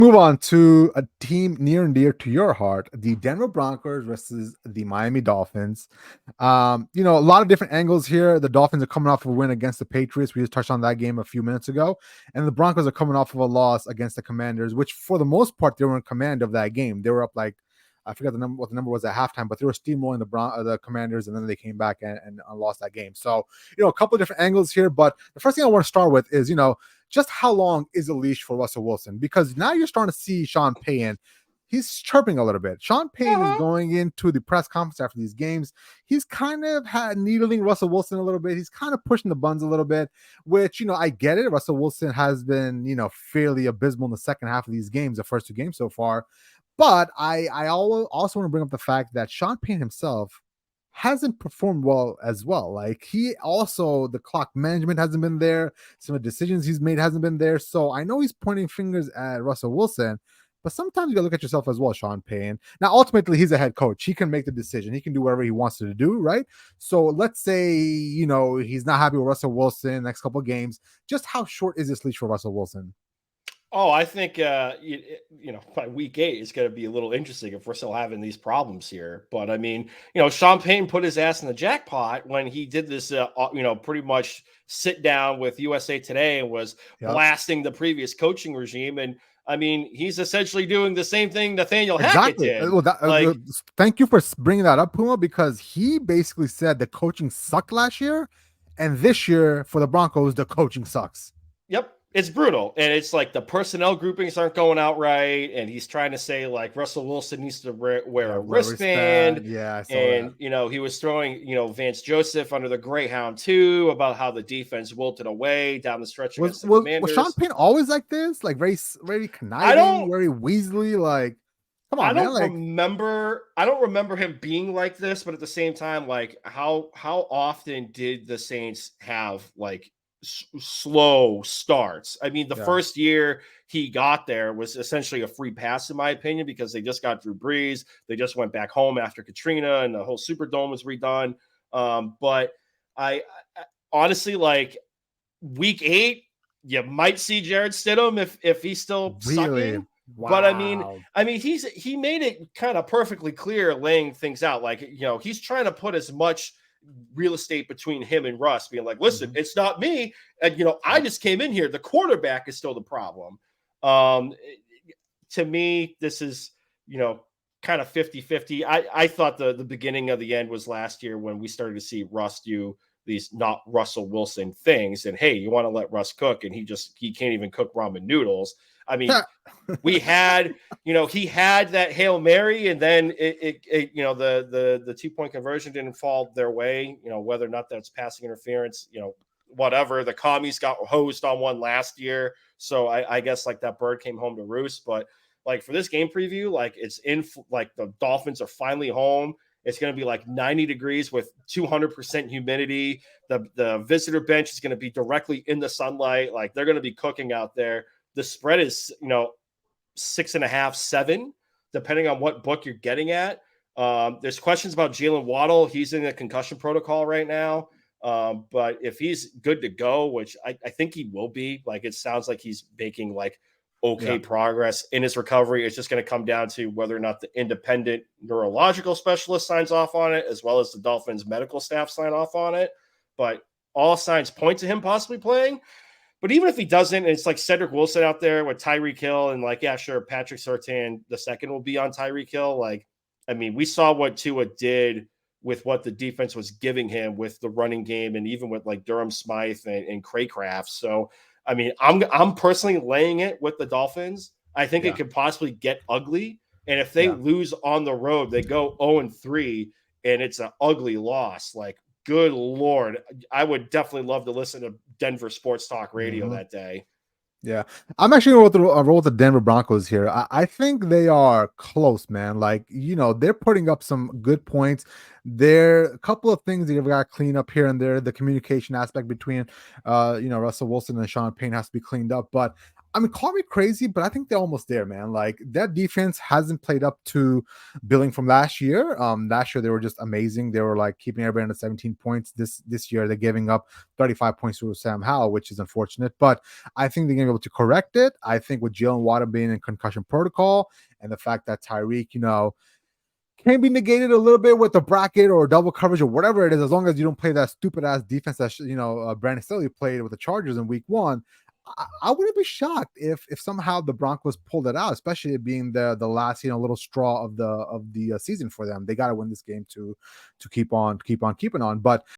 Move on to a team near and dear to your heart, the Denver Broncos versus the Miami Dolphins. A lot of different angles here. The Dolphins are coming off of a win against the Patriots. We just touched on that game a few minutes ago. And the Broncos are coming off of a loss against the Commanders, which for the most part, they were in command of that game. They were up like, I forget what the number was at halftime, but they were steamrolling the Commanders, and then they came back and lost that game. So, a couple of different angles here. But the first thing I want to start with is, just how long is a leash for Russell Wilson? Because now you're starting to see Sean Payton. He's chirping a little bit. Sean Payton is going into the press conference after these games. He's kind of needling Russell Wilson a little bit. He's kind of pushing the buns a little bit, which, I get it. Russell Wilson has been, fairly abysmal in the second half of these games, the first two games so far. But I also want to bring up the fact that Sean Payton himself hasn't performed well as well. Like the clock management hasn't been there. Some of the decisions he's made hasn't been there. So I know he's pointing fingers at Russell Wilson, but sometimes you gotta look at yourself as well, Sean Payton. Now, ultimately, he's a head coach. He can make the decision. He can do whatever he wants to do, right? So let's say, he's not happy with Russell Wilson next couple of games. Just how short is this leash for Russell Wilson? Oh, I think, by week 8, it's going to be a little interesting if we're still having these problems here. But I mean, Sean Payton put his ass in the jackpot when he did this, pretty much sit down with USA Today and was blasting the previous coaching regime. And I mean, he's essentially doing the same thing Nathaniel Hackett did. Well, thank you for bringing that up, Puma, because he basically said the coaching sucked last year. And this year for the Broncos, the coaching sucks. Yep. It's brutal. And it's like the personnel groupings aren't going out right. And he's trying to say like Russell Wilson needs to wear a wristband. Yeah. I saw and, that. He was throwing, Vance Joseph under the Greyhound too, about how the defense wilted away down the stretch against the Commanders. Was Sean Payton always like this? Like very, very conniving, very Weasley? Like, come on, I don't remember him being like this, but at the same time, like how often did the Saints have like slow starts? I mean, the first year he got there was essentially a free pass, in my opinion, because they just got Drew Brees. They just went back home after Katrina and the whole Superdome was redone. But I honestly, like week 8, you might see Jared Stidham if he's still sucking. Wow. But I mean, he made it kind of perfectly clear, laying things out. Like, he's trying to put as much real estate between him and Russ, being like, listen, it's not me. And, I just came in here. The quarterback is still the problem. To me, this is, kind of 50-50. I thought the beginning of the end was last year when we started to see Russ do these not Russell Wilson things. And hey, you want to let Russ cook, and he can't even cook ramen noodles. I mean, we had, he had that Hail Mary, and then the 2-point conversion didn't fall their way, whether or not that's passing interference, whatever. The commies got hosed on one last year. So I guess like that bird came home to roost. But like for this game preview, like like the Dolphins are finally home. It's going to be like 90 degrees with 200% humidity. The visitor bench is going to be directly in the sunlight. Like they're going to be cooking out there. The spread is, 6.5, 7, depending on what book you're getting at. There's questions about Jalen Waddle. He's in a concussion protocol right now. But if he's good to go, which I think he will be, like it sounds like he's making like progress in his recovery. It's just going to come down to whether or not the independent neurological specialist signs off on it, as well as the Dolphins medical staff sign off on it. But all signs point to him possibly playing. But even if he doesn't, it's like Cedric Wilson out there with Tyreek Hill, and like, yeah, sure, Patrick Surtain II will be on Tyreek Hill. Like, I mean, we saw what Tua did with what the defense was giving him with the running game, and even with like Durham Smythe and Craycraft. So, I mean, I'm personally laying it with the Dolphins. I think it could possibly get ugly, and if they lose on the road, they go 0-3, and it's an ugly loss. Like, good Lord, I would definitely love to listen to Denver Sports Talk Radio that day. Yeah, I'm actually going to roll with the Denver Broncos here. I think they are close, man. Like, they're putting up some good points. There are a couple of things that you've got to clean up here and there. The communication aspect between, Russell Wilson and Sean Payton has to be cleaned up. But I mean, call me crazy, but I think they're almost there, man. Like that defense hasn't played up to billing from last year. Last year they were just amazing. They were like keeping everybody under 17 points. This year they're giving up 35 points to Sam Howell, which is unfortunate. But I think they're gonna be able to correct it. I think with Jalen Waddle being in concussion protocol and the fact that Tyreek, can be negated a little bit with the bracket or double coverage or whatever it is, as long as you don't play that stupid ass defense that Brandon Staley played with the Chargers in Week 1. I wouldn't be shocked if somehow the Broncos pulled it out, especially it being the last little straw of the season for them. They got to win this game to keep on keeping on. But